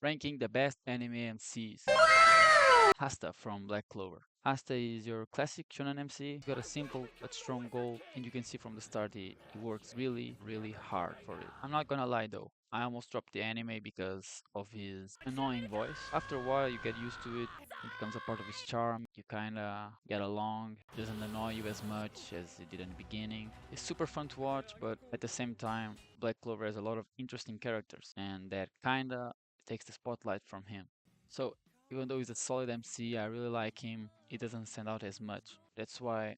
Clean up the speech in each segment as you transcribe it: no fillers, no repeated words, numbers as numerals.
Ranking the best anime MCs. Hasta from Black Clover. Hasta is your classic shonen MC. He's got a simple but strong goal, and you can see from the start he works really, really hard for it. I'm not gonna lie though, I almost dropped the anime because of his annoying voice. After a while, you get used to it. It becomes a part of his charm. You kinda get along. It doesn't annoy you as much as it did in the beginning. It's super fun to watch, but at the same time, Black Clover has a lot of interesting characters, and that kinda takes the spotlight from him. So even though he's a solid MC, I really like him. He doesn't stand out as much. That's why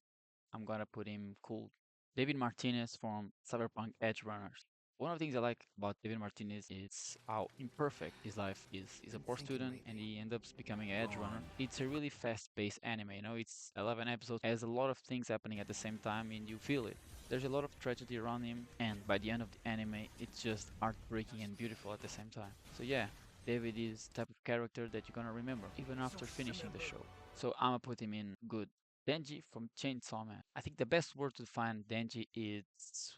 I'm gonna put him cool. David Martinez from Cyberpunk Edge Runners. One of the things I like about David Martinez is how imperfect his life is. He's a poor student and he ends up becoming an edge runner. It's a really fast-paced anime, it's 11 episodes, has a lot of things happening at the same time and you feel it. There's a lot of tragedy around him, and by the end of the anime, it's just heartbreaking and beautiful at the same time. So yeah, David is the type of character that you're gonna remember even after finishing the show. So I'ma put him in good. Denji from Chainsaw Man. I think the best word to define Denji is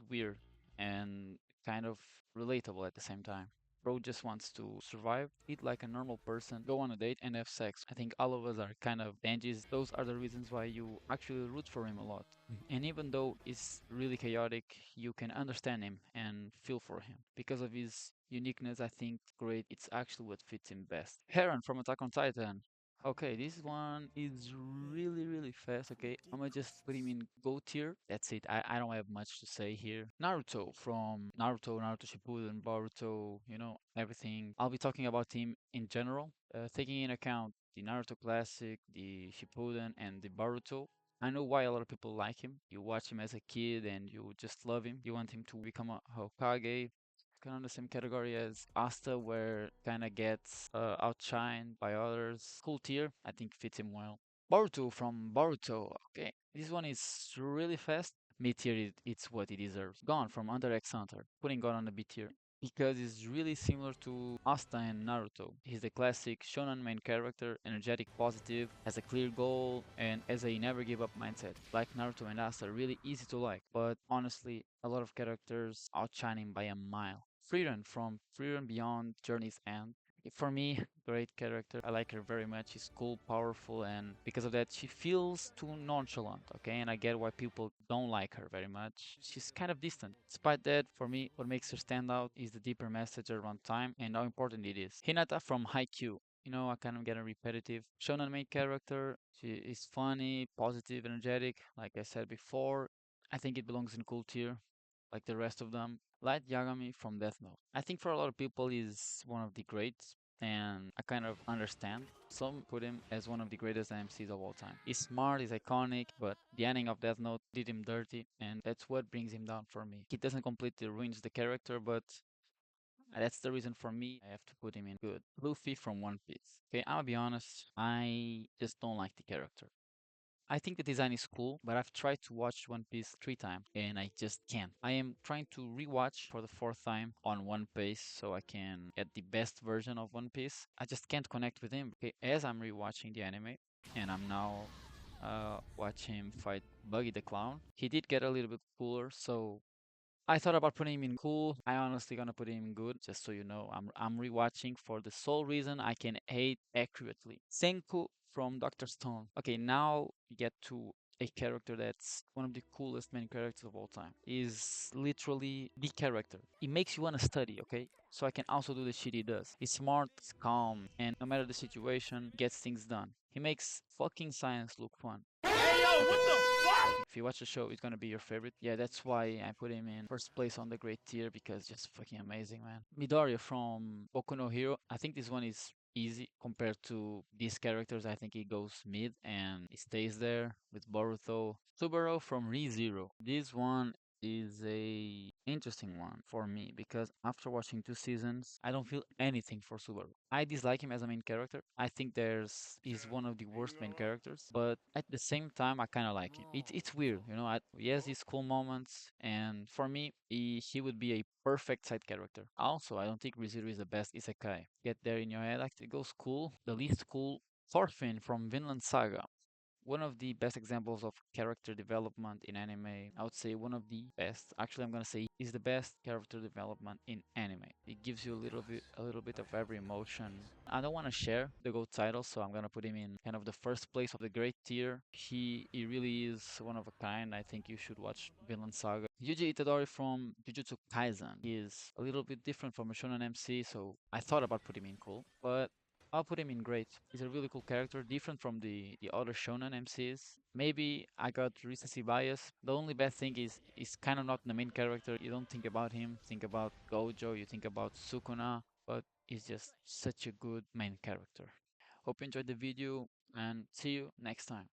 weird and kind of relatable at the same time. Bro just wants to survive, eat like a normal person, go on a date, and have sex. I think all of us are kind of Denjis. Those are the reasons why you actually root for him a lot. And even though it's really chaotic, you can understand him and feel for him. Because of his uniqueness, I think great, it's actually what fits him best. Heron from Attack on Titan. Okay, this one is really, really fast. Okay, I'm gonna just put him in GO tier. That's it. I don't have much to say here. Naruto from Naruto, Naruto Shippuden, Boruto, everything. I'll be talking about him in general, taking in account the Naruto Classic, the Shippuden, and the Boruto. I know why a lot of people like him. You watch him as a kid and you just love him. You want him to become a Hokage, kind of the same category as Asta, where kind of gets outshined by others. Cool tier, I think fits him well. Boruto from Boruto. Okay, this one is really fast. Mid tier, it's what it deserves. Gon from Under X Hunter. Putting Gon on the B tier because he's really similar to Asta and Naruto. He's the classic shonen main character, energetic, positive, has a clear goal, and has a never give up mindset. Like Naruto and Asta, really easy to like, but honestly, a lot of characters outshine him by a mile. Frieren from Frieren Beyond Journey's End. For me, great character. I like her very much. She's cool, powerful, and because of that, she feels too nonchalant, okay? And I get why people don't like her very much. She's kind of distant. Despite that, for me, what makes her stand out is the deeper message around time and how important it is. Hinata from Haikyuu. I kind of get a repetitive shonen main character. She is funny, positive, energetic, like I said before. I think it belongs in cool tier like the rest of them. Light Yagami from Death Note. I think for a lot of people he's one of the greats, and I kind of understand. Some put him as one of the greatest MCs of all time. He's smart, he's iconic, but the ending of Death Note did him dirty, and that's what brings him down for me. He doesn't completely ruins the character, but that's the reason for me I have to put him in good. Luffy from One Piece. Okay, I'll be honest, I just don't like the character. I think the design is cool, but I've tried to watch One Piece 3 times and I just can't. I am trying to rewatch for the fourth time on One Piece so I can get the best version of One Piece. I just can't connect with him. Okay, as I'm rewatching the anime and I'm now watching him fight Buggy the Clown, he did get a little bit cooler, so I thought about putting him in cool. I honestly gonna put him in good, just so you know. I'm rewatching for the sole reason I can hate accurately. Senku from Doctor Stone. Okay, now we get to a character that's one of the coolest main characters of all time. Is literally the character. It makes you wanna study, okay? So I can also do the shit he does. He's smart, he's calm, and no matter the situation, gets things done. He makes fucking science look fun. If you watch the show, it's gonna be your favorite. Yeah, that's why I put him in first place on the great tier because just fucking amazing, man. Midoriya from Boku no Hero. I think this one is easy compared to these characters. I think he goes mid and he stays there with Boruto. Subaru from ReZero. This one is a interesting one for me because after watching 2 seasons, I don't feel anything for Subaru. I dislike him as a main character. I think there's he's one of the worst main characters, but at the same time, I kind of like him. It's weird, he has these cool moments, and for me, he would be a perfect side character. Also, I don't think ReZero is the best isekai. Get there in your head, like it goes cool. The least cool, Thorfinn from Vinland Saga. one of the best examples of character development in anime. I would say one of the best. Actually, I'm gonna say is the best character development in anime. It gives you a little bit of every emotion. I don't want to share the GOAT title, so I'm gonna put him in kind of the first place of the great tier. He really is one of a kind. I think you should watch Vinland Saga. Yuji Itadori from Jujutsu Kaisen. He is a little bit different from a shonen MC, so I thought about putting him in cool, but I'll put him in great. He's a really cool character, different from the other shonen MCs. Maybe I got recency bias. The only bad thing is he's kind of not the main character. You don't think about him, think about Gojo, you think about Sukuna, but he's just such a good main character. Hope you enjoyed the video and see you next time.